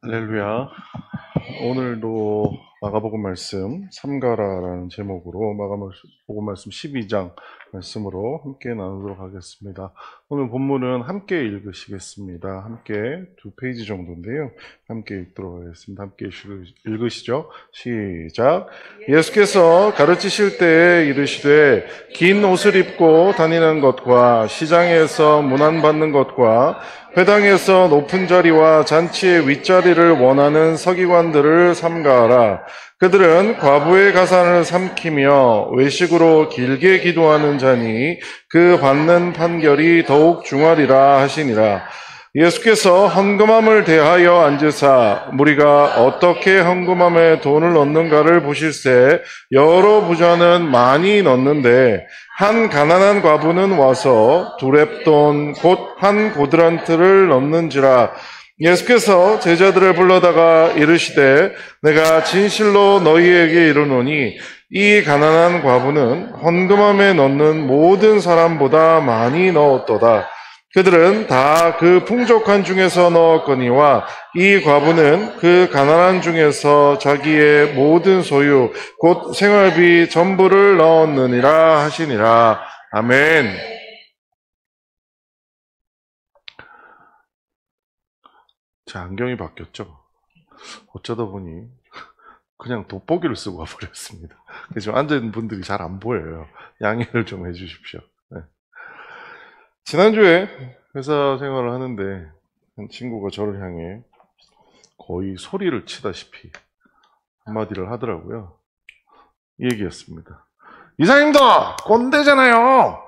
할렐루야. 오늘도 마가복음 말씀 삼가라라는 제목으로 마가복음 말씀 12장 말씀으로 함께 나누도록 하겠습니다. 오늘 본문은 함께 읽으시겠습니다. 함께 2페이지 정도인데요. 함께 읽도록 하겠습니다. 함께 읽으시죠. 시작. 예수께서 가르치실 때에 이르시되 긴 옷을 입고 다니는 것과 시장에서 문안받는 것과 회당에서 높은 자리와 잔치의 윗자리를 원하는 서기관들을 삼가하라. 그들은 과부의 가산을 삼키며 외식으로 길게 기도하는 자니 그 받는 판결이 더욱 중하리라 하시니라. 예수께서 헌금함을 대하여 앉으사 무리가 어떻게 헌금함에 돈을 넣는가를 보실새 여러 부자는 많이 넣는데 한 가난한 과부는 와서 두렙돈 곧 한 고드란트를 넣는지라. 예수께서 제자들을 불러다가 이르시되 내가 진실로 너희에게 이르노니 이 가난한 과부는 헌금함에 넣는 모든 사람보다 많이 넣었도다. 그들은 다 그 풍족한 중에서 넣었거니와 이 과부는 그 가난한 중에서 자기의 모든 소유 곧 생활비 전부를 넣었느니라 하시니라. 아멘. 제 안경이 바뀌었죠. 어쩌다 보니 그냥 돋보기를 쓰고 와버렸습니다. 지금 앉아있는 분들이 잘 안 보여요. 양해를 좀 해주십시오. 네. 지난주에 회사 생활을 하는데 한 친구가 저를 향해 거의 소리를 치다시피 한마디를 하더라고요. 이 얘기였습니다. 이사님도 꼰대잖아요.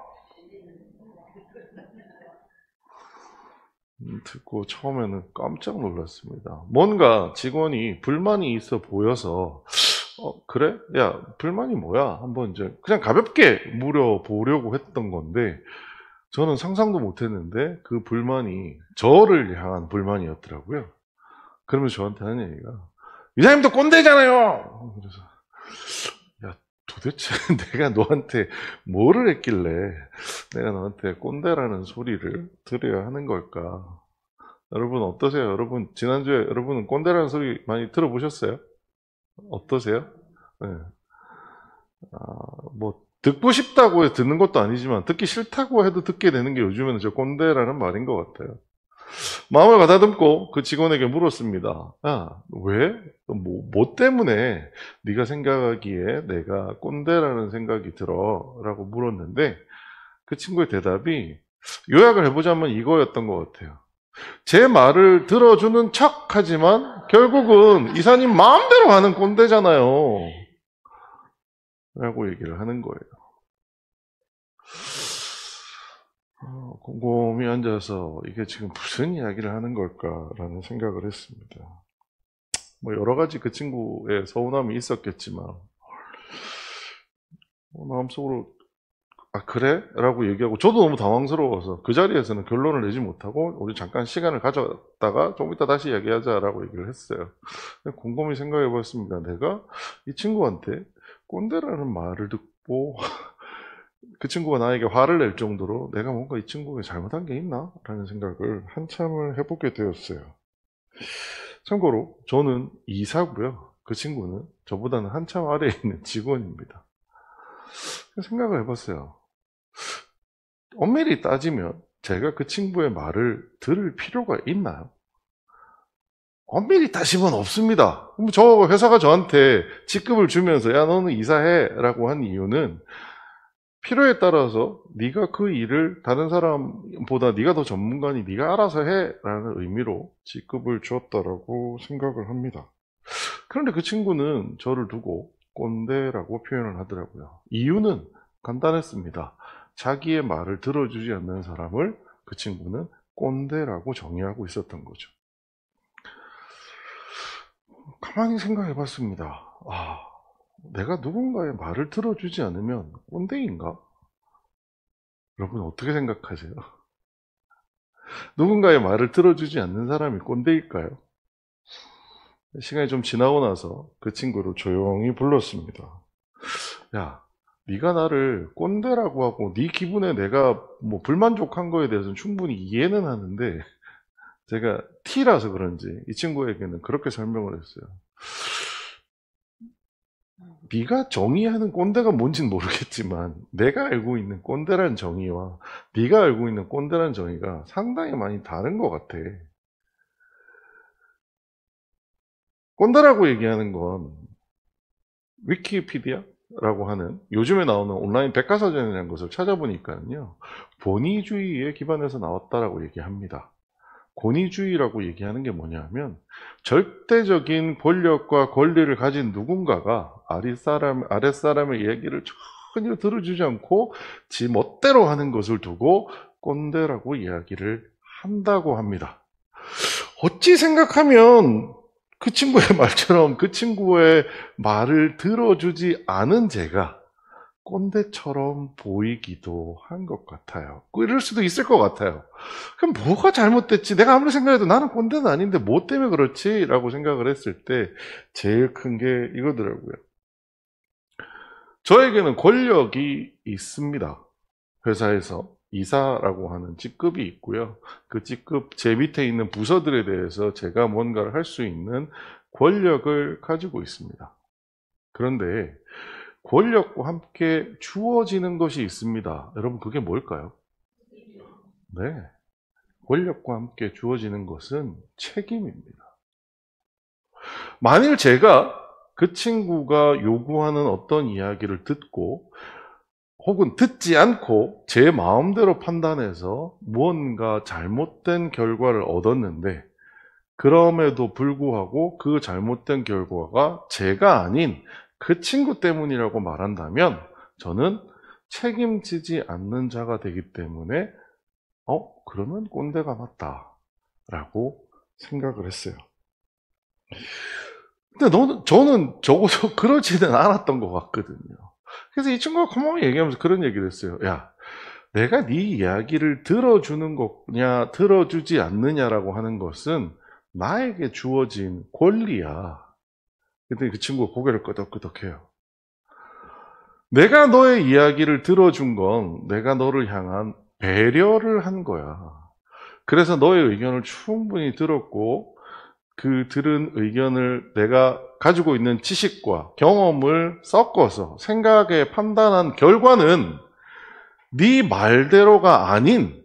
듣고 처음에는 깜짝 놀랐습니다. 뭔가 직원이 불만이 있어 보여서 그래? 야, 불만이 뭐야? 한번 이제 그냥 가볍게 물어보려고 했던 건데 저는 상상도 못했는데 그 불만이 저를 향한 불만이었더라고요. 그러면서 저한테 하는 얘기가 이사님도 꼰대잖아요. 그래서 야, 도대체 내가 너한테 뭐를 했길래 내가 너한테 꼰대라는 소리를 들어야 하는 걸까? 여러분 어떠세요? 여러분 지난주에 여러분은 꼰대라는 소리 많이 들어보셨어요? 어떠세요? 네. 뭐 듣고 싶다고 해서 듣는 것도 아니지만 듣기 싫다고 해도 듣게 되는 게 요즘에는 저 꼰대라는 말인 것 같아요. 마음을 가다듬고 그 직원에게 물었습니다. 야, 왜? 뭐 때문에 네가 생각하기에 내가 꼰대라는 생각이 들어? 라고 물었는데 그 친구의 대답이 요약을 해보자면 이거였던 것 같아요. 제 말을 들어주는 척 하지만 결국은 이사님 마음대로 하는 꼰대잖아요. 라고 얘기를 하는 거예요. 곰곰이 앉아서 이게 지금 무슨 이야기를 하는 걸까라는 생각을 했습니다. 뭐 여러 가지 그 친구의 서운함이 있었겠지만 마음속으로 그래? 라고 얘기하고 저도 너무 당황스러워서 그 자리에서는 결론을 내지 못하고 우리 잠깐 시간을 가졌다가 좀 이따 다시 얘기하자라고 얘기를 했어요. 곰곰이 생각해 봤습니다. 내가 이 친구한테 꼰대라는 말을 듣고 그 친구가 나에게 화를 낼 정도로 내가 뭔가 이 친구가 잘못한 게 있나? 라는 생각을 한참을 해보게 되었어요. 참고로 저는 이사고요. 그 친구는 저보다는 한참 아래에 있는 직원입니다. 생각을 해봤어요. 엄밀히 따지면 제가 그 친구의 말을 들을 필요가 있나요? 엄밀히 따지면 없습니다. 저 회사가 저한테 직급을 주면서 야 너는 이사해 라고 한 이유는 필요에 따라서 네가 그 일을 다른 사람보다 네가 더 전문가니 네가 알아서 해라는 의미로 직급을 주었다라고 생각을 합니다. 그런데 그 친구는 저를 두고 꼰대라고 표현을 하더라고요. 이유는 간단했습니다. 자기의 말을 들어주지 않는 사람을 그 친구는 꼰대라고 정의하고 있었던 거죠. 가만히 생각해 봤습니다. 내가 누군가의 말을 들어주지 않으면 꼰대인가? 여러분 어떻게 생각하세요? 누군가의 말을 들어주지 않는 사람이 꼰대일까요? 시간이 좀 지나고 나서 그 친구를 조용히 불렀습니다. 야, 네가 나를 꼰대라고 하고 네 기분에 내가 뭐 불만족한 거에 대해서는 충분히 이해는 하는데 제가 T라서 그런지 이 친구에게는 그렇게 설명을 했어요. 네가 정의하는 꼰대가 뭔진 모르겠지만 내가 알고 있는 꼰대란 정의와 네가 알고 있는 꼰대란 정의가 상당히 많이 다른 것 같아. 꼰대라고 얘기하는 건 위키피디아라고 하는 요즘에 나오는 온라인 백과사전이라는 것을 찾아보니까요. 권위주의에 기반해서 나왔다라고 얘기합니다. 권위주의라고 얘기하는 게 뭐냐면 절대적인 권력과 권리를 가진 누군가가 아랫사람의 얘기를 전혀 들어주지 않고 지 멋대로 하는 것을 두고 꼰대라고 이야기를 한다고 합니다. 어찌 생각하면 그 친구의 말처럼 그 친구의 말을 들어주지 않은 제가 꼰대처럼 보이기도 한 것 같아요. 이럴 수도 있을 것 같아요. 그럼 뭐가 잘못됐지? 내가 아무리 생각해도 나는 꼰대는 아닌데 뭐 때문에 그렇지? 라고 생각을 했을 때 제일 큰 게 이거더라고요. 저에게는 권력이 있습니다. 회사에서 이사라고 하는 직급이 있고요. 그 직급 제 밑에 있는 부서들에 대해서 제가 뭔가를 할 수 있는 권력을 가지고 있습니다. 그런데 권력과 함께 주어지는 것이 있습니다. 여러분, 그게 뭘까요? 네. 권력과 함께 주어지는 것은 책임입니다. 만일 제가 그 친구가 요구하는 어떤 이야기를 듣고 혹은 듣지 않고 제 마음대로 판단해서 무언가 잘못된 결과를 얻었는데 그럼에도 불구하고 그 잘못된 결과가 제가 아닌 그 친구 때문이라고 말한다면 저는 책임지지 않는 자가 되기 때문에 그러면 꼰대가 맞다라고 생각을 했어요. 근데 저는 적어도 그러지는 않았던 것 같거든요. 그래서 이 친구가 고마워 얘기하면서 그런 얘기를 했어요. 야, 내가 네 이야기를 들어주는 거냐 들어주지 않느냐라고 하는 것은 나에게 주어진 권리야. 근데 그 친구가 고개를 끄덕끄덕해요. 내가 너의 이야기를 들어준 건 내가 너를 향한 배려를 한 거야. 그래서 너의 의견을 충분히 들었고 그 들은 의견을 내가 가지고 있는 지식과 경험을 섞어서 생각에 판단한 결과는 네 말대로가 아닌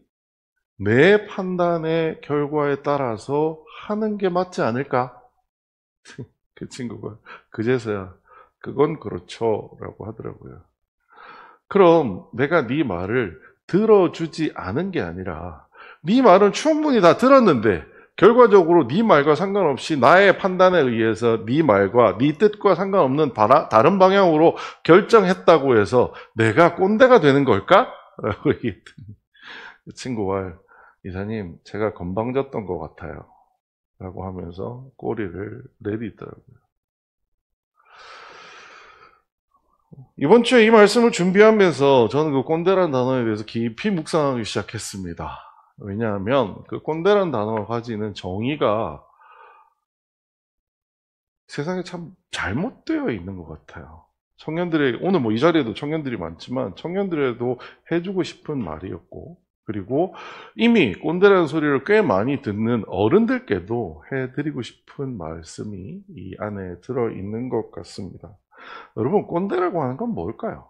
내 판단의 결과에 따라서 하는 게 맞지 않을까? 그 친구가 그제서야 그건 그렇죠 라고 하더라고요. 그럼 내가 네 말을 들어주지 않은 게 아니라 네 말은 충분히 다 들었는데 결과적으로 네 말과 상관없이 나의 판단에 의해서 네 말과 네 뜻과 상관없는 다른 방향으로 결정했다고 해서 내가 꼰대가 되는 걸까? 라고 얘기했더니 그 친구가 이사님 제가 건방졌던 것 같아요 라고 하면서 꼬리를 내리더라고요. 이번 주에 이 말씀을 준비하면서 저는 그 꼰대라는 단어에 대해서 깊이 묵상하기 시작했습니다. 왜냐하면 그 꼰대라는 단어가 가지는 정의가 세상에 참 잘못되어 있는 것 같아요. 청년들의 오늘 이 자리에도 청년들이 많지만 청년들에도 해주고 싶은 말이었고 그리고 이미 꼰대라는 소리를 꽤 많이 듣는 어른들께도 해드리고 싶은 말씀이 이 안에 들어있는 것 같습니다. 여러분, 꼰대라고 하는 건 뭘까요?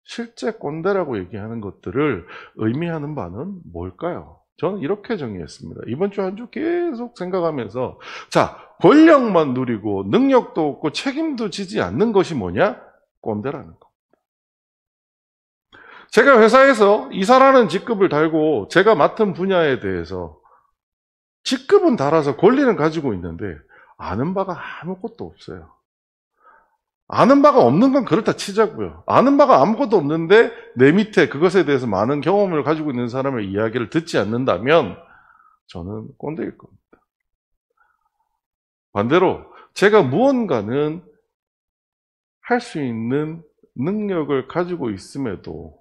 실제 꼰대라고 얘기하는 것들을 의미하는 바는 뭘까요? 저는 이렇게 정의했습니다. 이번 주 한 주 계속 생각하면서 자, 권력만 누리고 능력도 없고 책임도 지지 않는 것이 뭐냐? 꼰대라는 거. 제가 회사에서 이사라는 직급을 달고 제가 맡은 분야에 대해서 직급은 달아서 권리는 가지고 있는데 아는 바가 아무것도 없어요. 아는 바가 없는 건 그렇다 치자고요. 아는 바가 아무것도 없는데 내 밑에 그것에 대해서 많은 경험을 가지고 있는 사람의 이야기를 듣지 않는다면 저는 꼰대일 겁니다. 반대로 제가 무언가는 할 수 있는 능력을 가지고 있음에도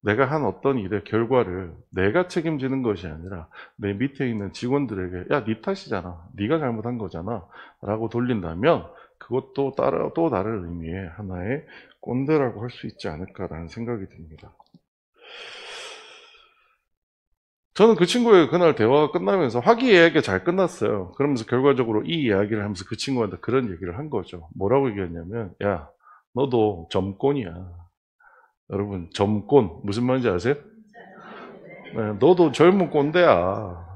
내가 한 어떤 일의 결과를 내가 책임지는 것이 아니라 내 밑에 있는 직원들에게 야, 네 탓이잖아. 네가 잘못한 거잖아. 라고 돌린다면 그것도 또 다른 의미의 하나의 꼰대라고 할 수 있지 않을까라는 생각이 듭니다. 저는 그 친구의 그날 대화가 끝나면서 화기애애하게 잘 끝났어요. 그러면서 결과적으로 이 이야기를 하면서 그 친구한테 그런 얘기를 한 거죠. 뭐라고 얘기했냐면, 야, 너도 점권이야. 여러분, 점권 무슨 말인지 아세요? 네, 너도 젊은 꼰대야.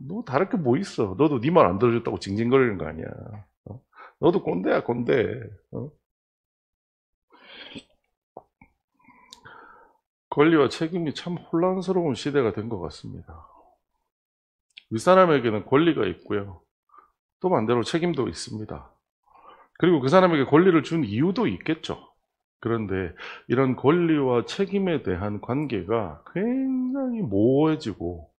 너 다를 게 뭐 있어? 너도 네 말 안 들어줬다고 징징거리는 거 아니야. 어? 너도 꼰대야, 꼰대. 어? 권리와 책임이 참 혼란스러운 시대가 된 것 같습니다. 윗사람에게는 권리가 있고요. 또 반대로 책임도 있습니다. 그리고 그 사람에게 권리를 준 이유도 있겠죠. 그런데 이런 권리와 책임에 대한 관계가 굉장히 모호해지고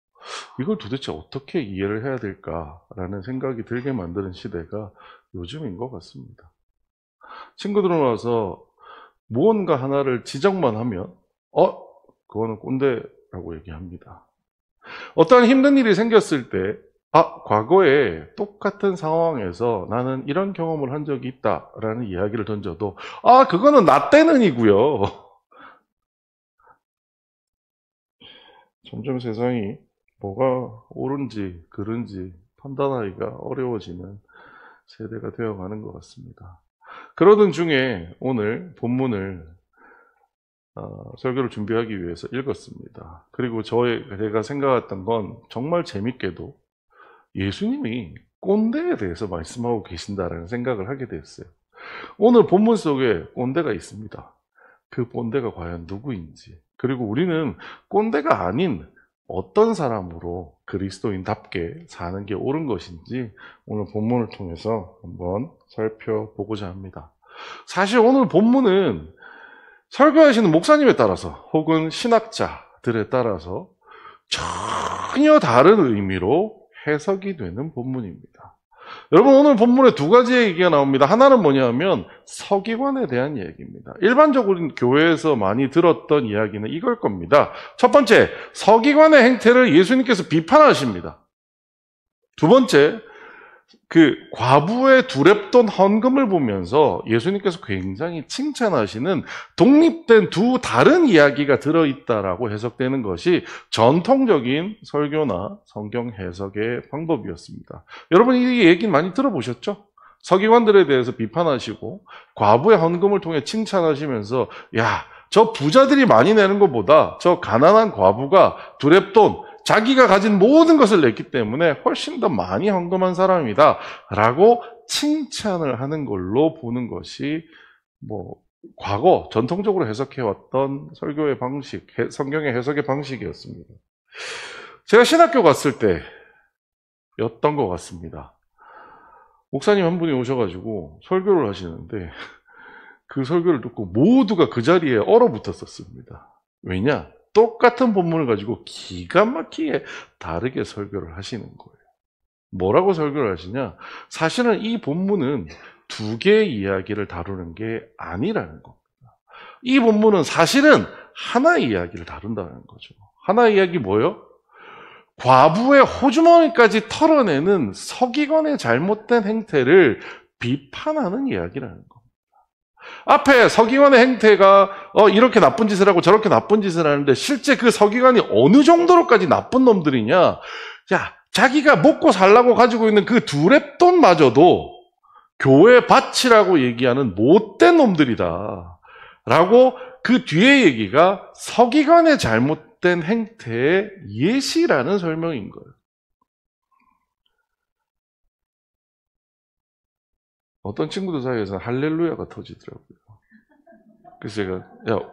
이걸 도대체 어떻게 이해를 해야 될까라는 생각이 들게 만드는 시대가 요즘인 것 같습니다. 친구들은 와서 무언가 하나를 지적만 하면 그거는 꼰대라고 얘기합니다. 어떠한 힘든 일이 생겼을 때 과거에 똑같은 상황에서 나는 이런 경험을 한 적이 있다라는 이야기를 던져도 그거는 나 때는이고요. 점점 세상이 뭐가 옳은지 그른지 판단하기가 어려워지는 세대가 되어가는 것 같습니다. 그러던 중에 오늘 본문을 설교를 준비하기 위해서 읽었습니다. 그리고 제가 생각했던 건 정말 재밌게도 예수님이 꼰대에 대해서 말씀하고 계신다라는 생각을 하게 됐어요. 오늘 본문 속에 꼰대가 있습니다. 그 꼰대가 과연 누구인지, 그리고 우리는 꼰대가 아닌 어떤 사람으로 그리스도인답게 사는 게 옳은 것인지 오늘 본문을 통해서 한번 살펴보고자 합니다. 사실 오늘 본문은 설교하시는 목사님에 따라서 혹은 신학자들에 따라서 전혀 다른 의미로 해석이 되는 본문입니다. 여러분, 오늘 본문에 두 가지 얘기가 나옵니다. 하나는 뭐냐면 서기관에 대한 얘기입니다. 일반적으로 교회에서 많이 들었던 이야기는 이걸 겁니다. 첫 번째, 서기관의 행태를 예수님께서 비판하십니다. 두 번째, 그 과부의 두렵던 헌금을 보면서 예수님께서 굉장히 칭찬하시는 독립된 두 다른 이야기가 들어있다라고 해석되는 것이 전통적인 설교나 성경 해석의 방법이었습니다. 여러분, 이 얘기 많이 들어보셨죠? 서기관들에 대해서 비판하시고 과부의 헌금을 통해 칭찬하시면서 저 부자들이 많이 내는 것보다 저 가난한 과부가 두렵돈 자기가 가진 모든 것을 냈기 때문에 훨씬 더 많이 헌금한 사람이다 라고 칭찬을 하는 걸로 보는 것이 과거 전통적으로 해석해왔던 설교의 방식, 성경의 해석의 방식이었습니다. 제가 신학교 갔을 때였던 것 같습니다. 목사님 한 분이 오셔가지고 설교를 하시는데 그 설교를 듣고 모두가 그 자리에 얼어붙었었습니다. 왜냐? 똑같은 본문을 가지고 기가 막히게 다르게 설교를 하시는 거예요. 뭐라고 설교를 하시냐? 사실은 이 본문은 두 개의 이야기를 다루는 게 아니라는 겁니다. 이 본문은 사실은 하나의 이야기를 다룬다는 거죠. 하나의 이야기 뭐예요? 과부의 호주머니까지 털어내는 서기관의 잘못된 행태를 비판하는 이야기라는 겁니다. 앞에 서기관의 행태가 이렇게 나쁜 짓을 하고 저렇게 나쁜 짓을 하는데 실제 그 서기관이 어느 정도로까지 나쁜 놈들이냐? 자기가 먹고 살라고 가지고 있는 그 두렙돈마저도 교회 바치라고 얘기하는 못된 놈들이다 라고 그 뒤에 얘기가 서기관의 잘못된 행태의 예시라는 설명인 거예요. 어떤 친구들 사이에서는 할렐루야가 터지더라고요. 그래서 제가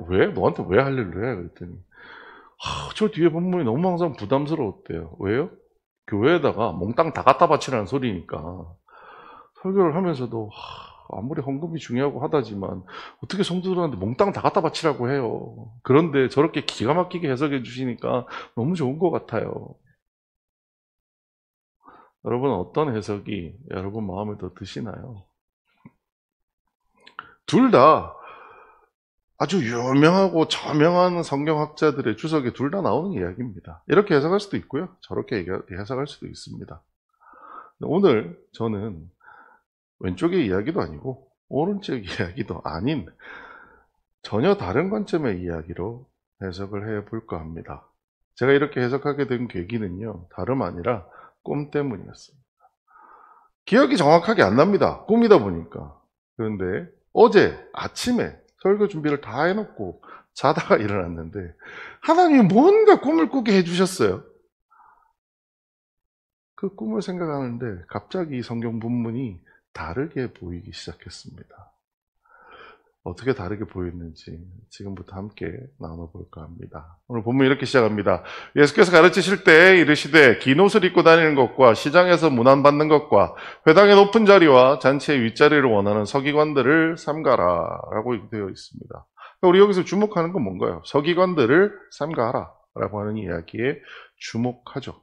왜? 너한테 왜 할렐루야? 그랬더니 저 뒤에 본문이 너무 항상 부담스러웠대요. 왜요? 교회에다가 몽땅 다 갖다 바치라는 소리니까 설교를 하면서도 아무리 헌금이 중요하고 하다지만 어떻게 성도들한테 몽땅 다 갖다 바치라고 해요. 그런데 저렇게 기가 막히게 해석해 주시니까 너무 좋은 것 같아요. 여러분, 어떤 해석이 여러분 마음에 더 드시나요? 둘 다 아주 유명하고 저명한 성경학자들의 주석에 둘 다 나오는 이야기입니다. 이렇게 해석할 수도 있고요. 저렇게 해석할 수도 있습니다. 오늘 저는 왼쪽의 이야기도 아니고 오른쪽 이야기도 아닌 전혀 다른 관점의 이야기로 해석을 해볼까 합니다. 제가 이렇게 해석하게 된 계기는요, 다름 아니라 꿈 때문이었습니다. 기억이 정확하게 안 납니다. 꿈이다 보니까. 그런데 어제 아침에 설교 준비를 다 해놓고 자다가 일어났는데 하나님이 뭔가 꿈을 꾸게 해주셨어요. 그 꿈을 생각하는데 갑자기 이 성경 본문이 다르게 보이기 시작했습니다. 어떻게 다르게 보였는지 지금부터 함께 나눠볼까 합니다. 오늘 본문 이렇게 시작합니다. 예수께서 가르치실 때 이르시되 긴 옷을 입고 다니는 것과 시장에서 문안받는 것과 회당의 높은 자리와 잔치의 윗자리를 원하는 서기관들을 삼가라 라고 되어 있습니다. 우리 여기서 주목하는 건 뭔가요? 서기관들을 삼가라 라고 하는 이야기에 주목하죠.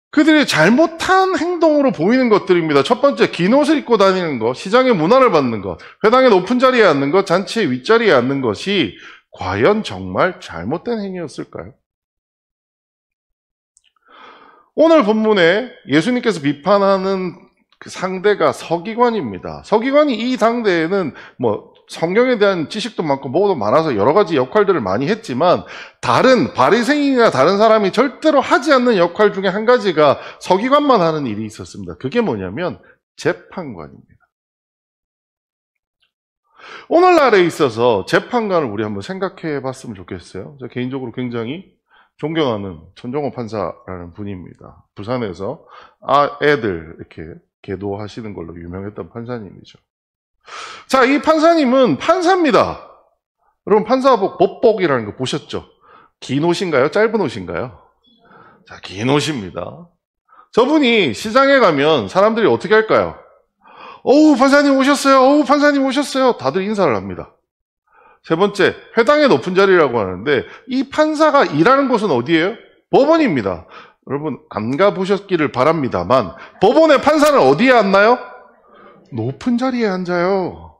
그들이 잘못한 행동으로 보이는 것들입니다. 첫 번째, 긴 옷을 입고 다니는 것, 시장의 문화를 받는 것, 회당의 높은 자리에 앉는 것, 잔치의 윗자리에 앉는 것이 과연 정말 잘못된 행위였을까요? 오늘 본문에 예수님께서 비판하는 그 상대가 서기관입니다. 서기관이 이 당대에는 성경에 대한 지식도 많고 뭐도 많아서 여러 가지 역할들을 많이 했지만 다른 바리새인이나 다른 사람이 절대로 하지 않는 역할 중에 한 가지가 서기관만 하는 일이 있었습니다. 그게 뭐냐면 재판관입니다. 오늘날에 있어서 재판관을 우리 한번 생각해 봤으면 좋겠어요. 제가 개인적으로 굉장히 존경하는 천정호 판사라는 분입니다. 부산에서 애들 이렇게 계도하시는 걸로 유명했던 판사님이죠. 자, 이 판사님은 판사입니다. 여러분, 판사복 법복이라는 거 보셨죠? 긴 옷인가요? 짧은 옷인가요? 자, 긴 옷입니다. 저분이 시장에 가면 사람들이 어떻게 할까요? 어우, 판사님 오셨어요. 어우, 판사님 오셨어요. 다들 인사를 합니다. 세 번째, 회당의 높은 자리라고 하는데 이 판사가 일하는 곳은 어디예요? 법원입니다. 여러분, 안 가보셨기를 바랍니다만 법원의 판사는 어디에 앉나요? 높은 자리에 앉아요.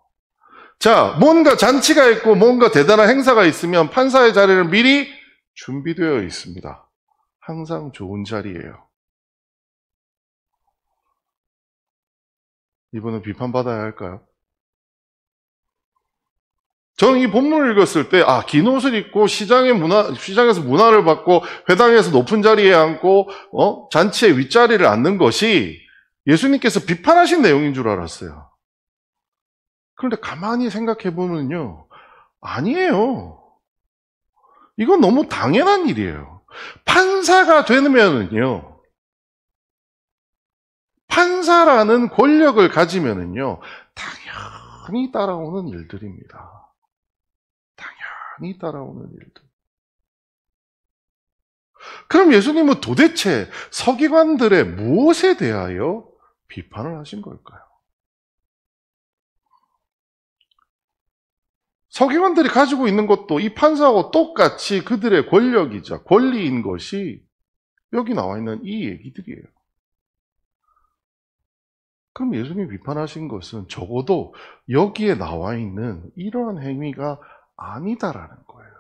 자, 뭔가 잔치가 있고 뭔가 대단한 행사가 있으면 판사의 자리는 미리 준비되어 있습니다. 항상 좋은 자리예요. 이분은 비판받아야 할까요? 저는 이 본문을 읽었을 때, 긴 옷을 입고 시장에서 문화를 받고 회당에서 높은 자리에 앉고, 잔치의 윗자리를 앉는 것이 예수님께서 비판하신 내용인 줄 알았어요. 그런데 가만히 생각해 보면요, 아니에요. 이건 너무 당연한 일이에요. 판사가 되면은요, 판사라는 권력을 가지면은요, 당연히 따라오는 일들입니다. 당연히 따라오는 일들. 그럼 예수님은 도대체 서기관들의 무엇에 대하여 비판을 하신 걸까요? 서기관들이 가지고 있는 것도 이 판사하고 똑같이 그들의 권력이자 권리인 것이 여기 나와 있는 이 얘기들이에요. 그럼 예수님이 비판하신 것은 적어도 여기에 나와 있는 이러한 행위가 아니다라는 거예요.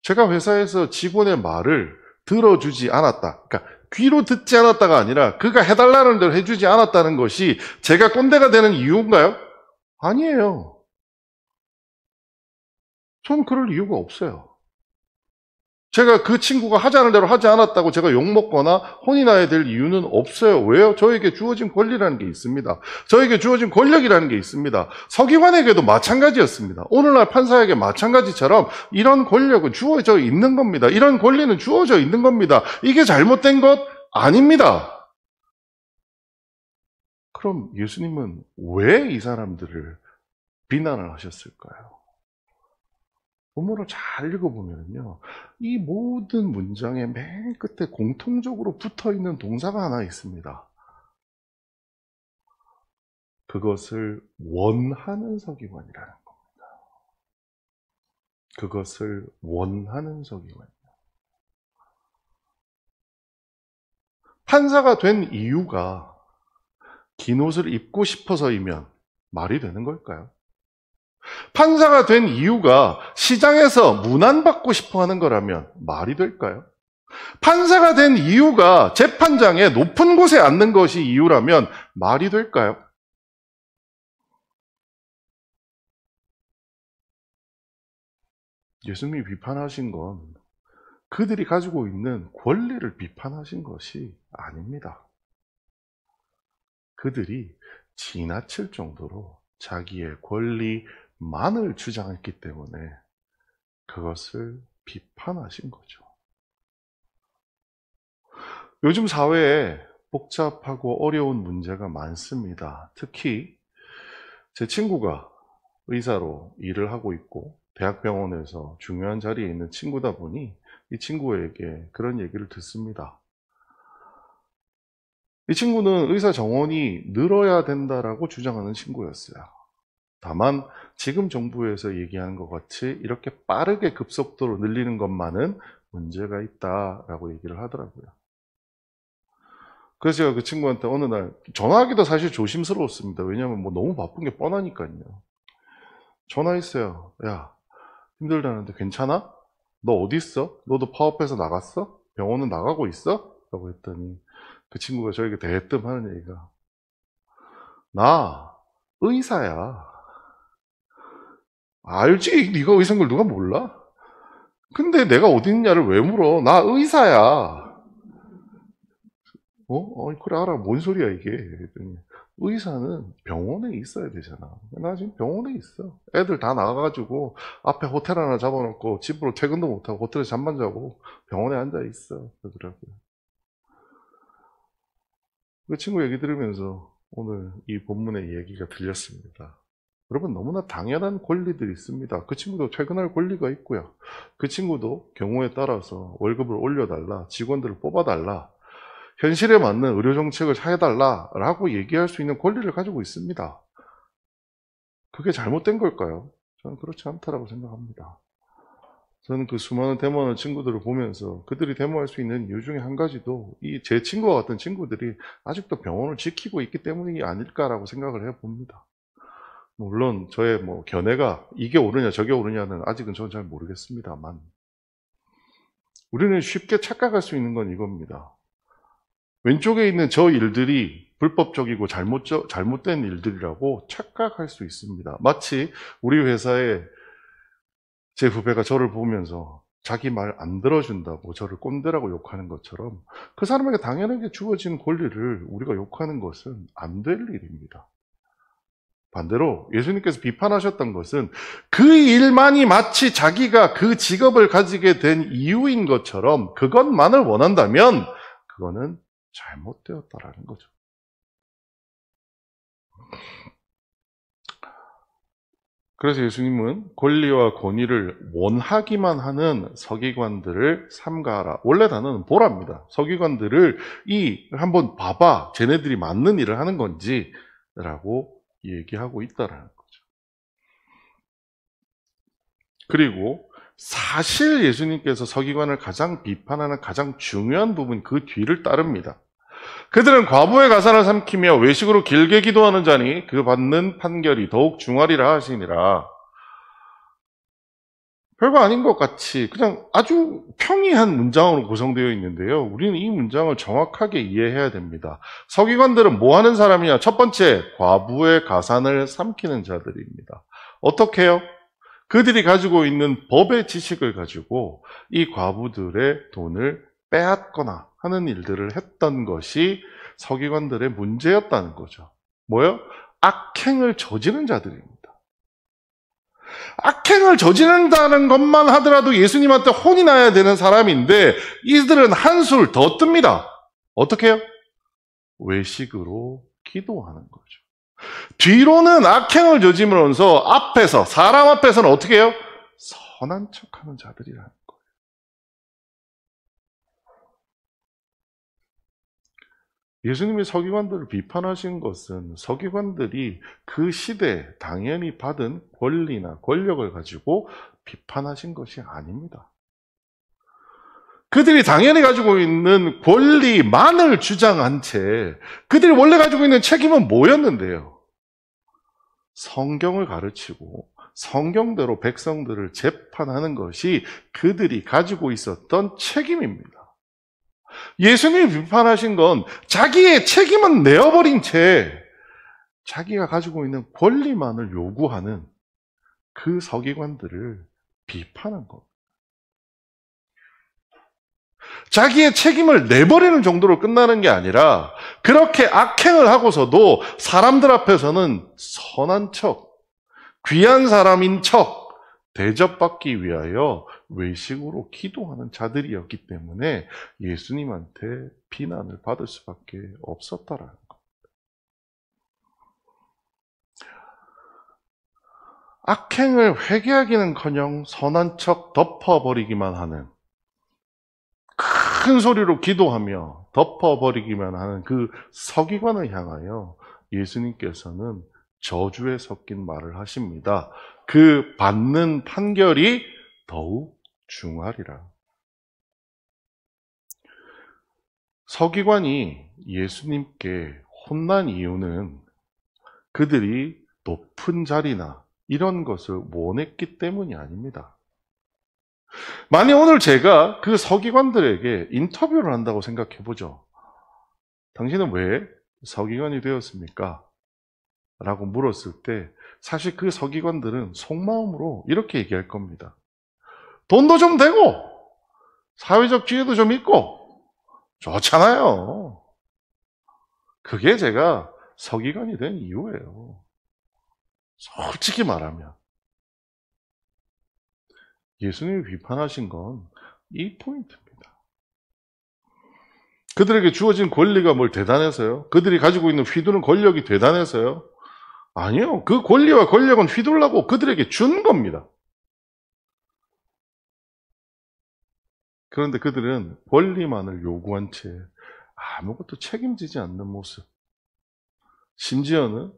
제가 회사에서 직원의 말을 들어주지 않았다. 그러니까 귀로 듣지 않았다가 아니라 그가 해달라는 대로 해주지 않았다는 것이 제가 꼰대가 되는 이유인가요? 아니에요. 저는 그럴 이유가 없어요. 제가 그 친구가 하자는 대로 하지 않았다고 제가 욕먹거나 혼이 나야 될 이유는 없어요. 왜요? 저에게 주어진 권리라는 게 있습니다. 저에게 주어진 권력이라는 게 있습니다. 서기관에게도 마찬가지였습니다. 오늘날 판사에게 마찬가지처럼 이런 권력은 주어져 있는 겁니다. 이런 권리는 주어져 있는 겁니다. 이게 잘못된 것 아닙니다. 그럼 예수님은 왜 이 사람들을 비난을 하셨을까요? 본문을 잘 읽어보면요, 이 모든 문장의 맨 끝에 공통적으로 붙어있는 동사가 하나 있습니다. 그것을 원하는 서기관이라는 겁니다. 그것을 원하는 서기관. 판사가 된 이유가 긴 옷을 입고 싶어서이면 말이 되는 걸까요? 판사가 된 이유가 시장에서 문안받고 싶어 하는 거라면 말이 될까요? 판사가 된 이유가 재판장의 높은 곳에 앉는 것이 이유라면 말이 될까요? 예수님이 비판하신 건 그들이 가지고 있는 권리를 비판하신 것이 아닙니다. 그들이 지나칠 정도로 자기의 권리만을 주장했기 때문에 그것을 비판하신 거죠. 요즘 사회에 복잡하고 어려운 문제가 많습니다. 특히 제 친구가 의사로 일을 하고 있고 대학병원에서 중요한 자리에 있는 친구다 보니 이 친구에게 그런 얘기를 듣습니다. 이 친구는 의사 정원이 늘어야 된다라고 주장하는 친구였어요. 다만 지금 정부에서 얘기하는 것 같이 이렇게 빠르게 급속도로 늘리는 것만은 문제가 있다라고 얘기를 하더라고요. 그래서 제가 그 친구한테 어느 날 전화하기도 사실 조심스러웠습니다. 왜냐하면 뭐 너무 바쁜 게 뻔하니까요. 전화했어요. 야, 힘들다는데 괜찮아? 너 어디 있어? 너도 파업해서 나갔어? 병원은 나가고 있어? 라고 했더니 그 친구가 저에게 대뜸 하는 얘기가, 나 의사야. 알지? 네가 의사인 걸 누가 몰라? 근데 내가 어디 있냐를 왜 물어? 나 의사야. 그래, 알아. 뭔 소리야, 이게. 그랬더니, 의사는 병원에 있어야 되잖아. 나 지금 병원에 있어. 애들 다 나가가지고, 앞에 호텔 하나 잡아놓고, 집으로 퇴근도 못하고, 호텔에서 잠만 자고, 병원에 앉아 있어. 그러더라고요. 그 친구 얘기 들으면서 오늘 이 본문의 얘기가 들렸습니다. 여러분, 너무나 당연한 권리들이 있습니다. 그 친구도 퇴근할 권리가 있고요. 그 친구도 경우에 따라서 월급을 올려달라, 직원들을 뽑아달라, 현실에 맞는 의료 정책을 해달라라고 얘기할 수 있는 권리를 가지고 있습니다. 그게 잘못된 걸까요? 저는 그렇지 않다라고 생각합니다. 저는 그 수많은 데모하는 친구들을 보면서 그들이 데모할 수 있는 이유 중에 한 가지도 이 제 친구와 같은 친구들이 아직도 병원을 지키고 있기 때문이 아닐까라고 생각을 해봅니다. 물론 저의 뭐 견해가 이게 옳으냐 저게 옳으냐는 아직은 저는 잘 모르겠습니다만, 우리는 쉽게 착각할 수 있는 건 이겁니다. 왼쪽에 있는 저 일들이 불법적이고 잘못된 일들이라고 착각할 수 있습니다. 마치 우리 회사에 제 후배가 저를 보면서 자기 말 안 들어준다고 저를 꼰대라고 욕하는 것처럼 그 사람에게 당연하게 주어진 권리를 우리가 욕하는 것은 안 될 일입니다. 반대로 예수님께서 비판하셨던 것은 그 일만이 마치 자기가 그 직업을 가지게 된 이유인 것처럼 그것만을 원한다면 그거는 잘못되었다라는 거죠. 그래서 예수님은 권리와 권위를 원하기만 하는 서기관들을 삼가하라. 원래 단어는 보랍니다. 서기관들을 한번 봐봐. 쟤네들이 맞는 일을 하는 건지 라고 얘기하고 있다라는 거죠. 그리고 사실 예수님께서 서기관을 가장 비판하는 가장 중요한 부분 그 뒤를 따릅니다. 그들은 과부의 가산을 삼키며 외식으로 길게 기도하는 자니 그 받는 판결이 더욱 중하리라 하시니라. 별거 아닌 것 같이 그냥 아주 평이한 문장으로 구성되어 있는데요. 우리는 이 문장을 정확하게 이해해야 됩니다. 서기관들은 뭐 하는 사람이냐? 첫 번째, 과부의 가산을 삼키는 자들입니다. 어떻게 해요? 그들이 가지고 있는 법의 지식을 가지고 이 과부들의 돈을 빼앗거나 하는 일들을 했던 것이 서기관들의 문제였다는 거죠. 뭐요? 악행을 저지른 자들입니다. 악행을 저지른다는 것만 하더라도 예수님한테 혼이 나야 되는 사람인데 이들은 한술 더 뜹니다. 어떻게 해요? 외식으로 기도하는 거죠. 뒤로는 악행을 저지르면서 앞에서, 사람 앞에서는 어떻게 해요? 선한 척하는 자들이라는 거예요. 예수님이 서기관들을 비판하신 것은 서기관들이 그 시대에 당연히 받은 권리나 권력을 가지고 비판하신 것이 아닙니다. 그들이 당연히 가지고 있는 권리만을 주장한 채 그들이 원래 가지고 있는 책임은 뭐였는데요? 성경을 가르치고 성경대로 백성들을 재판하는 것이 그들이 가지고 있었던 책임입니다. 예수님이 비판하신 건 자기의 책임은 내어버린 채 자기가 가지고 있는 권리만을 요구하는 그 서기관들을 비판한 겁니다. 자기의 책임을 내버리는 정도로 끝나는 게 아니라 그렇게 악행을 하고서도 사람들 앞에서는 선한 척, 귀한 사람인 척 대접받기 위하여 외식으로 기도하는 자들이었기 때문에 예수님한테 비난을 받을 수밖에 없었다라는 것. 악행을 회개하기는커녕 선한 척 덮어버리기만 하는, 큰 소리로 기도하며 덮어버리기만 하는 그 서기관을 향하여 예수님께서는 저주에 섞인 말을 하십니다. 그 받는 판결이 더욱 중하리라. 서기관이 예수님께 혼난 이유는 그들이 높은 자리나 이런 것을 원했기 때문이 아닙니다. 만약 오늘 제가 그 서기관들에게 인터뷰를 한다고 생각해 보죠. 당신은 왜 서기관이 되었습니까? 라고 물었을 때 사실 그 서기관들은 속마음으로 이렇게 얘기할 겁니다. 돈도 좀 되고 사회적 지위도 좀 있고 좋잖아요. 그게 제가 서기관이 된 이유예요. 솔직히 말하면 예수님이 비판하신 건 이 포인트입니다. 그들에게 주어진 권리가 뭘 대단해서요? 그들이 가지고 있는 휘두른 권력이 대단해서요? 아니요. 그 권리와 권력은 휘둘라고 그들에게 준 겁니다. 그런데 그들은 권리만을 요구한 채 아무것도 책임지지 않는 모습. 심지어는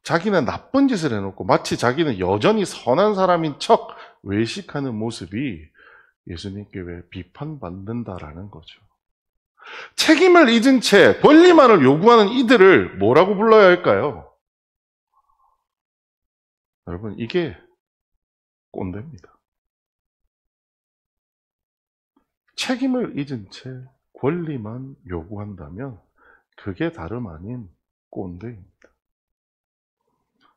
자기는 나쁜 짓을 해놓고 마치 자기는 여전히 선한 사람인 척 외식하는 모습이 예수님께 왜 비판받는다라는 거죠. 책임을 잊은 채 권리만을 요구하는 이들을 뭐라고 불러야 할까요? 여러분, 이게 꼰대입니다. 책임을 잊은 채 권리만 요구한다면 그게 다름 아닌 꼰대입니다.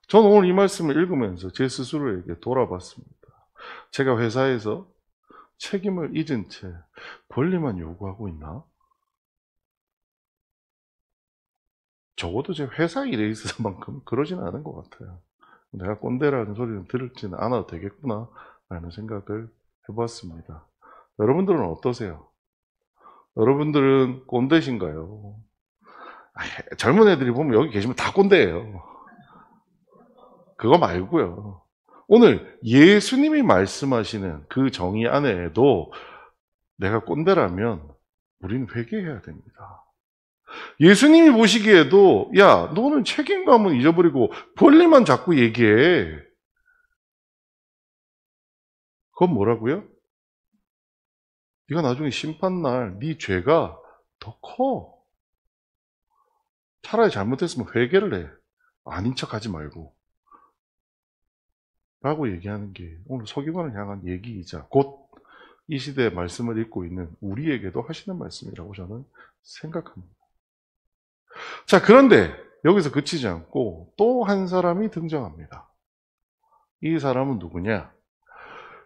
저는 오늘 이 말씀을 읽으면서 제 스스로에게 돌아봤습니다. 제가 회사에서 책임을 잊은 채 권리만 요구하고 있나? 적어도 제 회사 일에 있어서만큼 그러지는 않은 것 같아요. 내가 꼰대라는 소리는 들을지는 않아도 되겠구나 라는 생각을 해보았습니다. 여러분들은 어떠세요? 여러분들은 꼰대신가요? 젊은 애들이 보면 여기 계시면 다 꼰대예요. 그거 말고요. 오늘 예수님이 말씀하시는 그 정의 안에도 내가 꼰대라면 우리는 회개해야 됩니다. 예수님이 보시기에도 야, 너는 책임감은 잊어버리고 권리만 자꾸 얘기해. 그건 뭐라고요? 네가 나중에 심판날 네 죄가 더 커. 차라리 잘못했으면 회개를 해. 아닌 척하지 말고. 라고 얘기하는 게 오늘 서기관을 향한 얘기이자 곧 이 시대의 말씀을 읽고 있는 우리에게도 하시는 말씀이라고 저는 생각합니다. 자, 그런데 여기서 그치지 않고 또 한 사람이 등장합니다. 이 사람은 누구냐?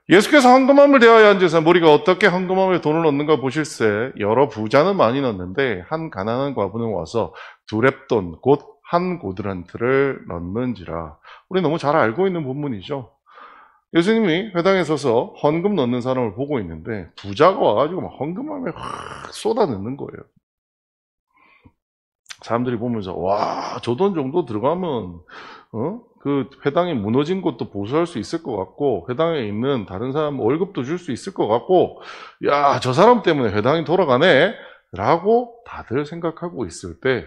예수께서 헌금함을 대하여 앉으사 우리가 어떻게 헌금함에 돈을 넣는가 보실세. 여러 부자는 많이 넣는데 한 가난한 과부는 와서 두 렙돈 곧 한 고드란트를 넣는지라. 우리 너무 잘 알고 있는 본문이죠. 예수님이 회당에 서서 헌금 넣는 사람을 보고 있는데 부자가 와가지고 막 헌금함에 확 쏟아 넣는 거예요. 사람들이 보면서 와, 저 돈 정도 들어가면 그 회당이 무너진 것도 보수할 수 있을 것 같고 회당에 있는 다른 사람 월급도 줄 수 있을 것 같고 야, 저 사람 때문에 회당이 돌아가네 라고 다들 생각하고 있을 때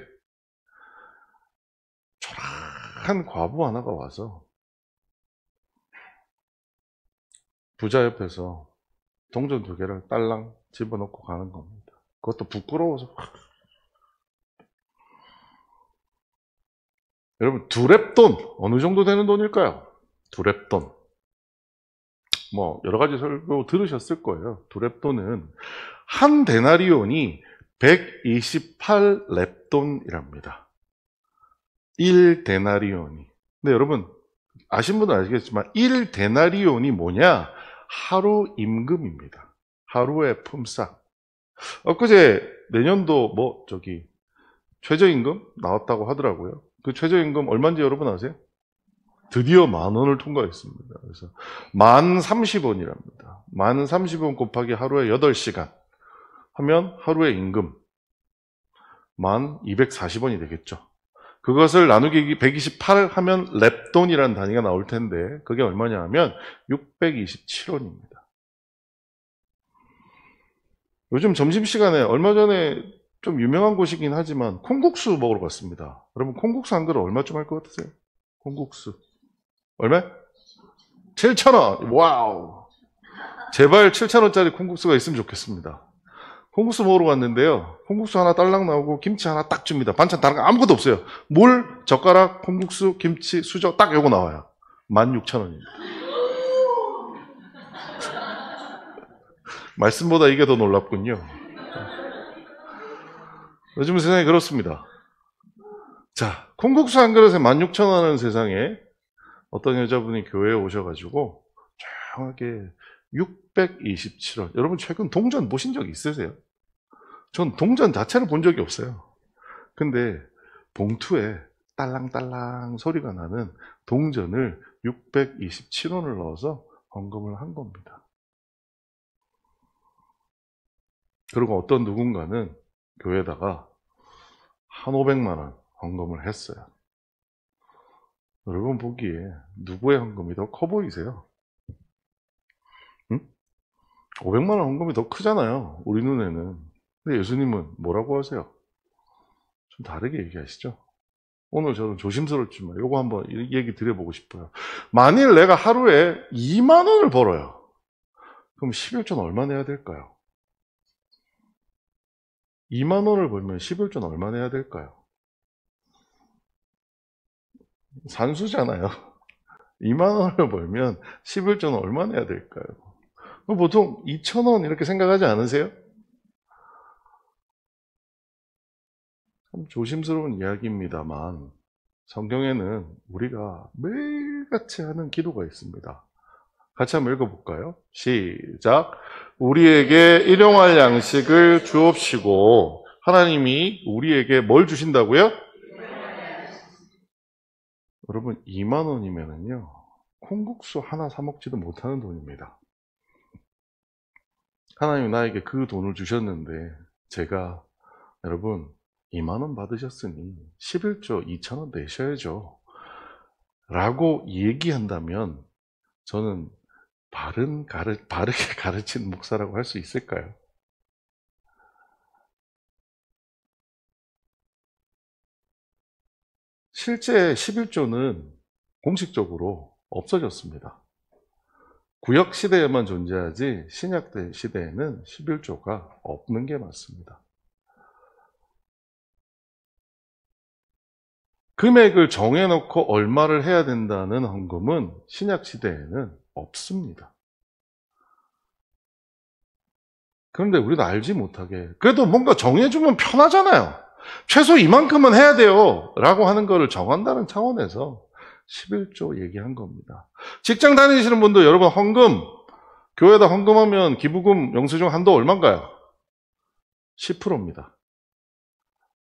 초라한 과부 하나가 와서 부자 옆에서 동전 2개를 딸랑 집어넣고 가는 겁니다. 그것도 부끄러워서. 여러분, 두 렙돈 어느 정도 되는 돈일까요? 두 렙돈. 뭐 여러 가지 설교 들으셨을 거예요. 두 렙돈은 한 데나리온이 128렙돈이랍니다. 1데나리온이. 근데 여러분 아신 분은 아시겠지만 1데나리온이 뭐냐? 하루 임금입니다. 하루의 품삯. 엊그제 내년도 최저임금 나왔다고 하더라고요. 그 최저임금 얼마인지 여러분 아세요? 드디어 10,000원을 통과했습니다. 그래서 1030원이랍니다. 1030원 곱하기 하루에 8시간 하면 하루의 임금 1240원이 되겠죠. 그것을 나누기 128 하면 랩돈이라는 단위가 나올 텐데 그게 얼마냐 하면 627원입니다. 요즘 점심시간에 얼마 전에 좀 유명한 곳이긴 하지만 콩국수 먹으러 갔습니다. 여러분 콩국수 한 그릇 얼마쯤 할 것 같으세요? 콩국수 얼마? 7,000원. 와우. 제발 7,000원짜리 콩국수가 있으면 좋겠습니다. 콩국수 먹으러 갔는데요. 콩국수 하나 딸랑 나오고 김치 하나 딱 줍니다. 반찬 다른 거 아무것도 없어요. 물, 젓가락, 콩국수, 김치, 수저 딱 요거 나와요. 16,000원입니다. 말씀보다 이게 더 놀랍군요. 요즘 세상이 그렇습니다. 자, 콩국수 한 그릇에 16,000원 하는 세상에 어떤 여자분이 교회에 오셔가지고 조용하게 627원. 여러분 최근 동전 보신 적 있으세요? 전 동전 자체를 본 적이 없어요. 근데 봉투에 딸랑딸랑 소리가 나는 동전을 627원을 넣어서 헌금을 한 겁니다. 그리고 어떤 누군가는 교회에다가 한 500만 원 헌금을 했어요. 여러분 보기에 누구의 헌금이 더 커 보이세요? 응? 500만 원 헌금이 더 크잖아요. 우리 눈에는. 근데 예수님은 뭐라고 하세요? 좀 다르게 얘기하시죠? 오늘 저는 조심스럽지만 요거 한번 얘기 드려보고 싶어요. 만일 내가 하루에 2만 원을 벌어요. 그럼 11조는 얼마 내야 될까요? 2만 원을 벌면 11조는 얼마 내야 될까요? 산수잖아요. 2만 원을 벌면 11조는 얼마 내야 될까요? 보통 2,000원 이렇게 생각하지 않으세요? 참 조심스러운 이야기입니다만 성경에는 우리가 매일같이 하는 기도가 있습니다. 같이 한번 읽어볼까요? 시작. 우리에게 일용할 양식을 주옵시고. 하나님이 우리에게 뭘 주신다고요? 여러분 2만 원이면은요 콩국수 하나 사 먹지도 못하는 돈입니다. 하나님이 나에게 그 돈을 주셨는데 제가 여러분 2만 원 받으셨으니 11조 2,000원 내셔야죠 라고 얘기한다면 저는 바르게 가르친 목사라고 할 수 있을까요? 실제 11조는 공식적으로 없어졌습니다. 구약 시대에만 존재하지 신약 시대에는 11조가 없는 게 맞습니다. 금액을 정해놓고 얼마를 해야 된다는 헌금은 신약 시대에는 없습니다. 그런데 우리도 알지 못하게 그래도 뭔가 정해주면 편하잖아요. 최소 이만큼은 해야 돼요 라고 하는 거를 정한다는 차원에서 11조 얘기한 겁니다. 직장 다니시는 분도 여러분 헌금, 교회에다 헌금하면 기부금 영수증 한도 얼마인가요? 10%입니다.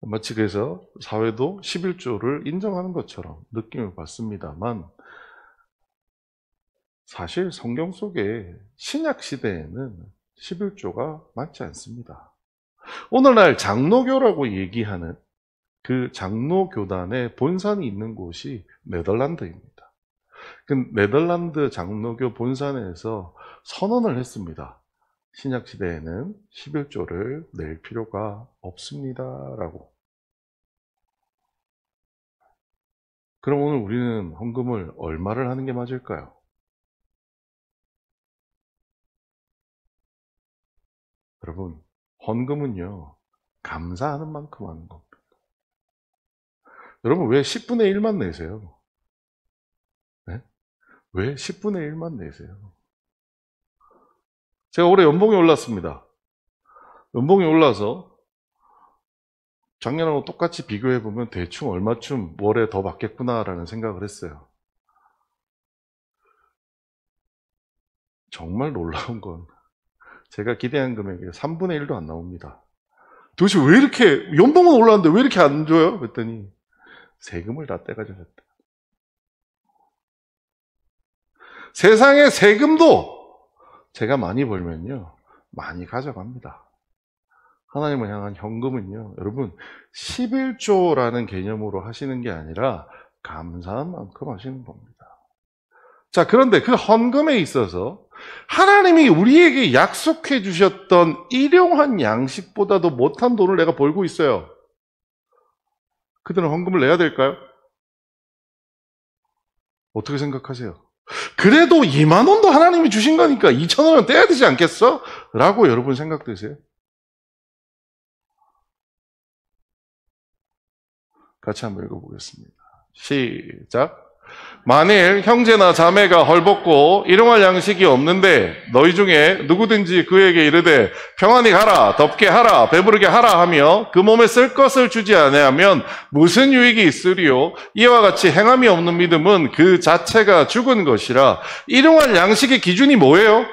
마치 그래서 사회도 11조를 인정하는 것처럼 느낌을 받습니다만 사실 성경 속에 신약 시대에는 11조가 맞지 않습니다. 오늘날 장로교라고 얘기하는 그 장로교단의 본산이 있는 곳이 네덜란드입니다. 그 네덜란드 장로교 본산에서 선언을 했습니다. 신약 시대에는 11조를 낼 필요가 없습니다. 라고. 그럼 오늘 우리는 헌금을 얼마를 하는 게 맞을까요? 여러분, 헌금은요, 감사하는 만큼 하는 겁니다. 여러분, 왜 10분의 1만 내세요? 네? 왜 10분의 1만 내세요? 제가 올해 연봉이 올랐습니다. 연봉이 올라서 작년하고 똑같이 비교해보면 대충 얼마쯤 월에 더 받겠구나라는 생각을 했어요. 정말 놀라운 건 제가 기대한 금액의 3분의 1도 안 나옵니다. 도대체 왜 이렇게, 연봉은 올랐는데 왜 이렇게 안 줘요? 그랬더니 세금을 다 떼가져갔다. 세상에 세금도 제가 많이 벌면요, 많이 가져갑니다. 하나님을 향한 현금은요, 여러분 11조라는 개념으로 하시는 게 아니라 감사한 만큼 하시는 겁니다. 자, 그런데 그 헌금에 있어서 하나님이 우리에게 약속해 주셨던 일용한 양식보다도 못한 돈을 내가 벌고 있어요. 그들은 헌금을 내야 될까요? 어떻게 생각하세요? 그래도 2만 원도 하나님이 주신 거니까 2천 원은 떼야 되지 않겠어? 라고 여러분 생각되세요? 같이 한번 읽어보겠습니다. 시작. 만일 형제나 자매가 헐벗고 일용할 양식이 없는데 너희 중에 누구든지 그에게 이르되 평안히 가라, 덥게 하라, 배부르게 하라 하며 그 몸에 쓸 것을 주지 아니하면 무슨 유익이 있으리요? 이와 같이 행함이 없는 믿음은 그 자체가 죽은 것이라. 일용할 양식의 기준이 뭐예요?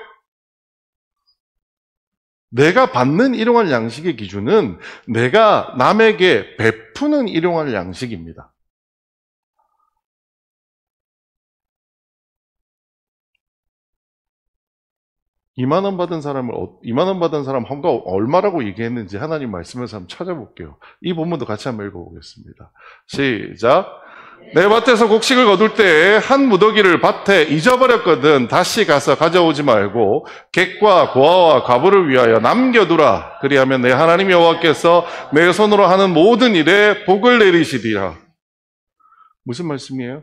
내가 받는 일용할 양식의 기준은 내가 남에게 베푸는 일용할 양식입니다. 2만 원 받은 사람을 2만 원 받은 사람 헌가 얼마라고 얘기했는지 하나님 말씀에서 한번 찾아볼게요. 이 본문도 같이 한번 읽어보겠습니다. 시작. 내 밭에서 곡식을 거둘 때에 한 무더기를 밭에 잊어버렸거든 다시 가서 가져오지 말고 객과 고아와 과부를 위하여 남겨두라. 그리하면 내 하나님 여호와께서 내 손으로 하는 모든 일에 복을 내리시리라. 무슨 말씀이에요?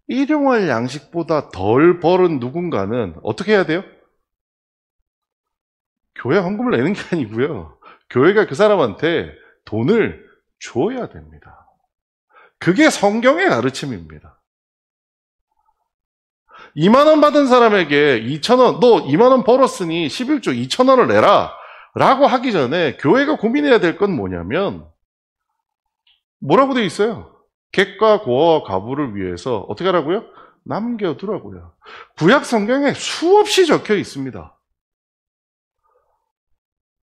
일용할 양식보다 덜 벌은 누군가는 어떻게 해야 돼요? 교회 헌금을 내는 게 아니고요. 교회가 그 사람한테 돈을 줘야 됩니다. 그게 성경의 가르침입니다. 2만 원 받은 사람에게 2천 원, 너 2만 원 벌었으니 11조 2천 원을 내라 라고 하기 전에 교회가 고민해야 될 건 뭐냐면 뭐라고 되어 있어요? 객과 고아와 과부를 위해서 어떻게 하라고요? 남겨두라고요. 구약 성경에 수없이 적혀 있습니다.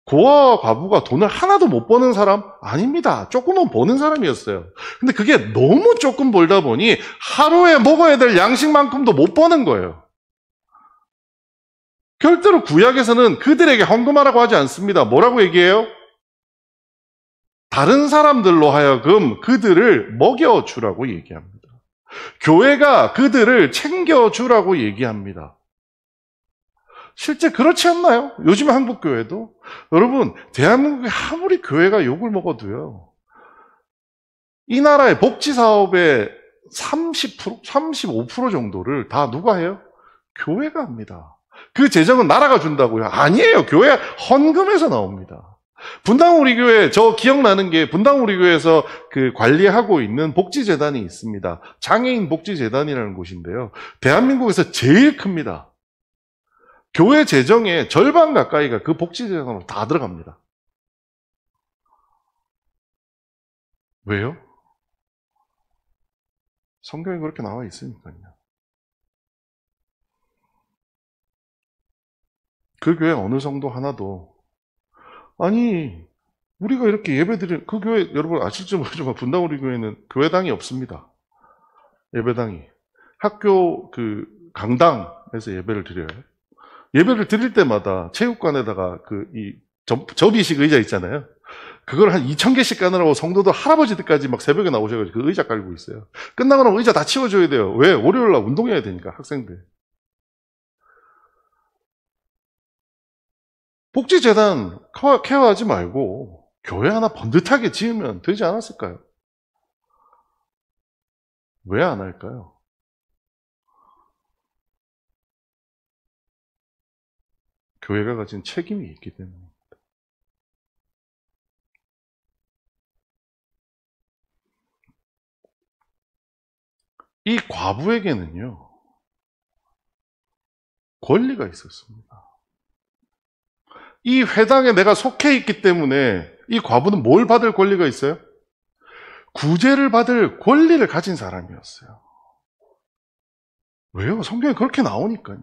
고아와 과부가 돈을 하나도 못 버는 사람? 아닙니다. 조금은 버는 사람이었어요. 근데 그게 너무 조금 벌다 보니 하루에 먹어야 될 양식만큼도 못 버는 거예요. 결대로 구약에서는 그들에게 헌금하라고 하지 않습니다. 뭐라고 얘기해요? 다른 사람들로 하여금 그들을 먹여주라고 얘기합니다. 교회가 그들을 챙겨주라고 얘기합니다. 실제 그렇지 않나요? 요즘 한국교회도? 여러분, 대한민국에 아무리 교회가 욕을 먹어도요, 이 나라의 복지사업의 30%, 35% 정도를 다 누가 해요? 교회가 합니다. 그 재정은 나라가 준다고요? 아니에요. 교회 헌금에서 나옵니다. 분당 우리 교회, 저 기억나는 게 분당 우리 교회에서 그 관리하고 있는 복지재단이 있습니다. 장애인 복지재단이라는 곳인데요. 대한민국에서 제일 큽니다. 교회 재정의 절반 가까이가 그 복지재단으로 다 들어갑니다. 왜요? 성경에 그렇게 나와 있으니까요. 그 교회 어느 성도 하나도 아니 우리가 이렇게 예배드리는 그 교회 여러분 아실지 모르지만 분당 우리 교회는 교회당이 없습니다. 예배당이 학교 그 강당에서 예배를 드려요. 예배를 드릴 때마다 체육관에다가 그 이 접이식 의자 있잖아요. 그걸 한 2,000개씩 까느라고 성도들 할아버지들까지 막 새벽에 나오셔가지고 그 의자 깔고 있어요. 끝나고 나면 의자 다 치워줘야 돼요. 왜? 월요일날 운동해야 되니까 학생들. 복지재단 케어하지 말고 교회 하나 번듯하게 지으면 되지 않았을까요? 왜 안 할까요? 교회가 가진 책임이 있기 때문입니다. 이 과부에게는요, 권리가 있었습니다. 이 회당에 내가 속해 있기 때문에 이 과부는 뭘 받을 권리가 있어요? 구제를 받을 권리를 가진 사람이었어요. 왜요? 성경에 그렇게 나오니까요.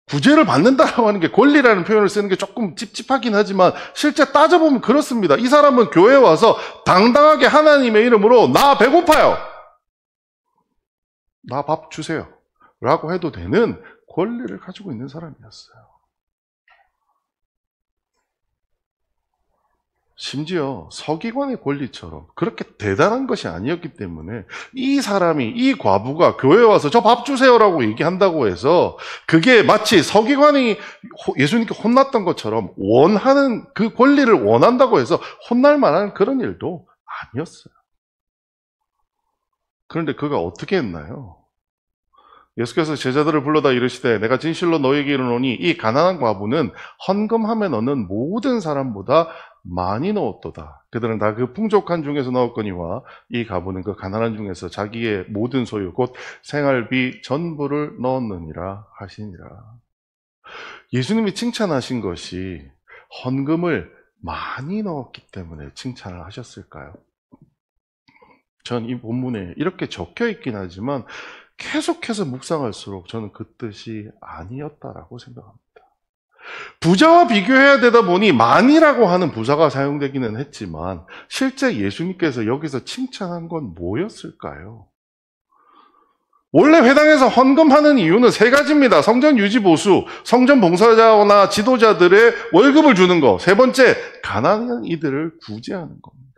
구제를 받는다라고 하는 게 권리라는 표현을 쓰는 게 조금 찝찝하긴 하지만 실제 따져보면 그렇습니다. 이 사람은 교회에 와서 당당하게 하나님의 이름으로 나 배고파요. 나 밥 주세요. 라고 해도 되는 권리를 가지고 있는 사람이었어요. 심지어 서기관의 권리처럼 그렇게 대단한 것이 아니었기 때문에 이 사람이, 이 과부가 교회에 와서 저 밥 주세요라고 얘기한다고 해서 그게 마치 서기관이 예수님께 혼났던 것처럼 원하는 그 권리를 원한다고 해서 혼날 만한 그런 일도 아니었어요. 그런데 그가 어떻게 했나요? 예수께서 제자들을 불러다 이르시되 내가 진실로 너희에게 이르노니 이 가난한 과부는 헌금함에 넣는 모든 사람보다 많이 넣었도다. 그들은 다 그 풍족한 중에서 넣었거니와 이 과부는 그 가난한 중에서 자기의 모든 소유 곧 생활비 전부를 넣었느니라 하시니라. 예수님이 칭찬하신 것이 헌금을 많이 넣었기 때문에 칭찬을 하셨을까요? 전 이 본문에 이렇게 적혀 있긴 하지만 계속해서 묵상할수록 저는 그 뜻이 아니었다라고 생각합니다. 부자와 비교해야 되다 보니 많이라고 하는 부사가 사용되기는 했지만 실제 예수님께서 여기서 칭찬한 건 뭐였을까요? 원래 회당에서 헌금하는 이유는 세 가지입니다. 성전 유지 보수, 성전 봉사자나 지도자들의 월급을 주는 거, 세 번째, 가난한 이들을 구제하는 겁니다.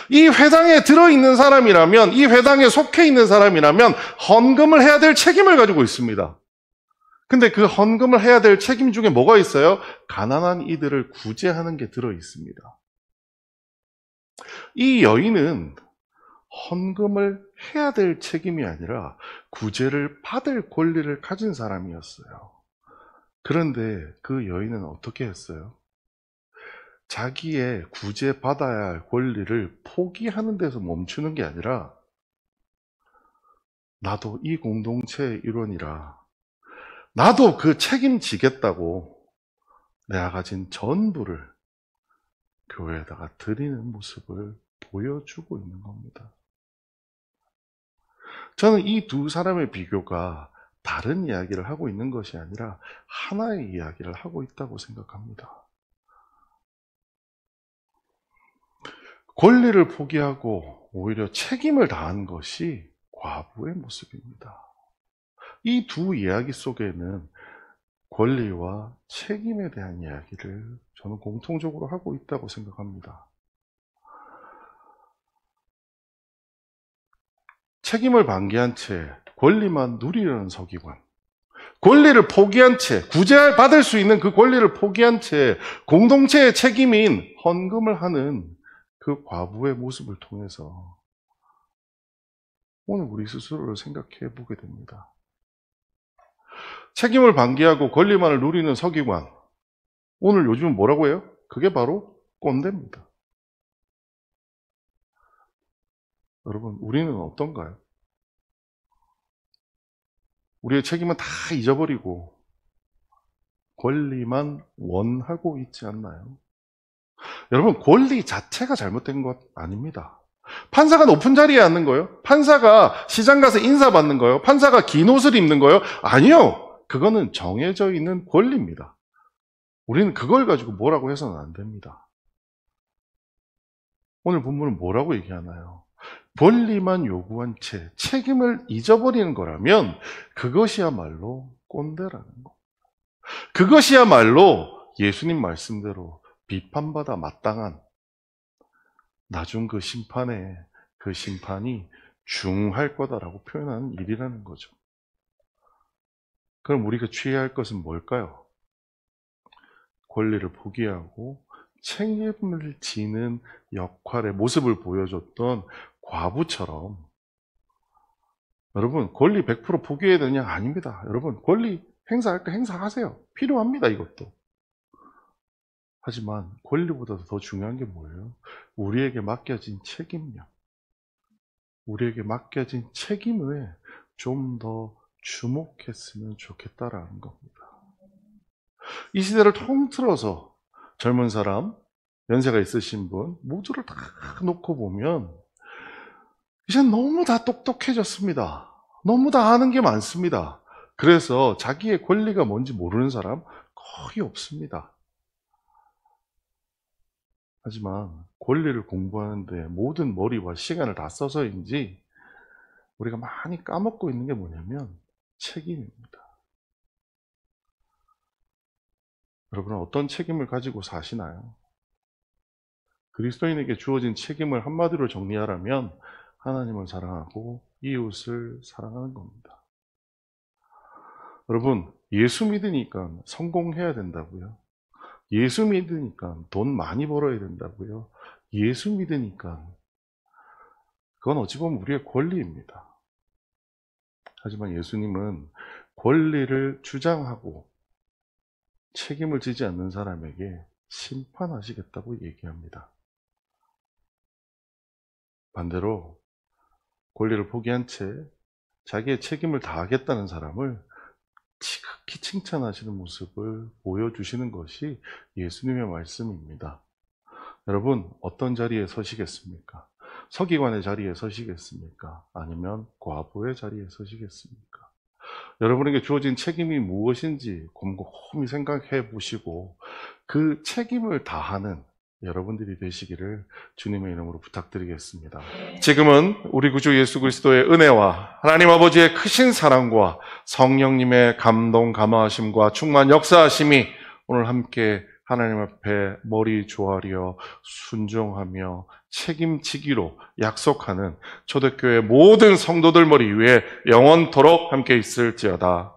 이 회당에 들어있는 사람이라면, 이 회당에 속해 있는 사람이라면 헌금을 해야 될 책임을 가지고 있습니다. 근데 그 헌금을 해야 될 책임 중에 뭐가 있어요? 가난한 이들을 구제하는 게 들어있습니다. 이 여인은 헌금을 해야 될 책임이 아니라 구제를 받을 권리를 가진 사람이었어요. 그런데 그 여인은 어떻게 했어요? 자기의 구제받아야 할 권리를 포기하는 데서 멈추는 게 아니라 나도 이 공동체의 일원이라 나도 그 책임지겠다고 내가 가진 전부를 교회에다가 드리는 모습을 보여주고 있는 겁니다. 저는 이 두 사람의 비교가 다른 이야기를 하고 있는 것이 아니라 하나의 이야기를 하고 있다고 생각합니다. 권리를 포기하고 오히려 책임을 다한 것이 과부의 모습입니다. 이 두 이야기 속에는 권리와 책임에 대한 이야기를 저는 공통적으로 하고 있다고 생각합니다. 책임을 방기한 채 권리만 누리려는 서기관, 권리를 포기한 채, 구제받을 수 있는 그 권리를 포기한 채 공동체의 책임인 헌금을 하는 그 과부의 모습을 통해서 오늘 우리 스스로를 생각해 보게 됩니다. 책임을 방기하고 권리만을 누리는 서기관, 오늘 요즘은 뭐라고 해요? 그게 바로 꼰대입니다. 여러분, 우리는 어떤가요? 우리의 책임은 다 잊어버리고 권리만 원하고 있지 않나요? 여러분, 권리 자체가 잘못된 것 아닙니다. 판사가 높은 자리에 앉는 거예요? 판사가 시장 가서 인사받는 거예요? 판사가 긴 옷을 입는 거예요? 아니요. 그거는 정해져 있는 권리입니다. 우리는 그걸 가지고 뭐라고 해서는 안 됩니다. 오늘 본문은 뭐라고 얘기하나요? 권리만 요구한 채 책임을 잊어버리는 거라면 그것이야말로 꼰대라는 거. 그것이야말로 예수님 말씀대로 비판받아 마땅한 나중 그 심판에 그 심판이 중할 거다라고 표현하는 일이라는 거죠. 그럼 우리가 취해야 할 것은 뭘까요? 권리를 포기하고 책임을 지는 역할의 모습을 보여줬던 과부처럼 여러분 권리 100% 포기해야 되냐? 아닙니다. 여러분 권리 행사할 때 행사하세요. 필요합니다. 이것도. 하지만 권리보다도 더 중요한 게 뭐예요? 우리에게 맡겨진 책임력. 우리에게 맡겨진 책임에 좀 더 주목했으면 좋겠다라는 겁니다. 이 시대를 통틀어서 젊은 사람, 연세가 있으신 분 모두를 다 놓고 보면 이제 너무 다 똑똑해졌습니다. 너무 다 아는 게 많습니다. 그래서 자기의 권리가 뭔지 모르는 사람 거의 없습니다. 하지만 권리를 공부하는데 모든 머리와 시간을 다 써서인지 우리가 많이 까먹고 있는 게 뭐냐면 책임입니다. 여러분은 어떤 책임을 가지고 사시나요? 그리스도인에게 주어진 책임을 한마디로 정리하라면 하나님을 사랑하고 이웃을 사랑하는 겁니다. 여러분, 예수 믿으니까 성공해야 된다고요? 예수 믿으니까 돈 많이 벌어야 된다고요? 예수 믿으니까 그건 어찌 보면 우리의 권리입니다. 하지만 예수님은 권리를 주장하고 책임을 지지 않는 사람에게 심판하시겠다고 얘기합니다. 반대로 권리를 포기한 채 자기의 책임을 다하겠다는 사람을 지극히 칭찬하시는 모습을 보여주시는 것이 예수님의 말씀입니다. 여러분, 어떤 자리에 서시겠습니까? 서기관의 자리에 서시겠습니까? 아니면 과부의 자리에 서시겠습니까? 여러분에게 주어진 책임이 무엇인지 곰곰이 생각해 보시고 그 책임을 다하는 여러분들이 되시기를 주님의 이름으로 부탁드리겠습니다. 지금은 우리 구주 예수 그리스도의 은혜와 하나님 아버지의 크신 사랑과 성령님의 감동, 감화하심과 충만 역사하심이 오늘 함께 하나님 앞에 머리 조아려 순종하며 책임지기로 약속하는 초대교회 모든 성도들 머리 위에 영원토록 함께 있을지어다.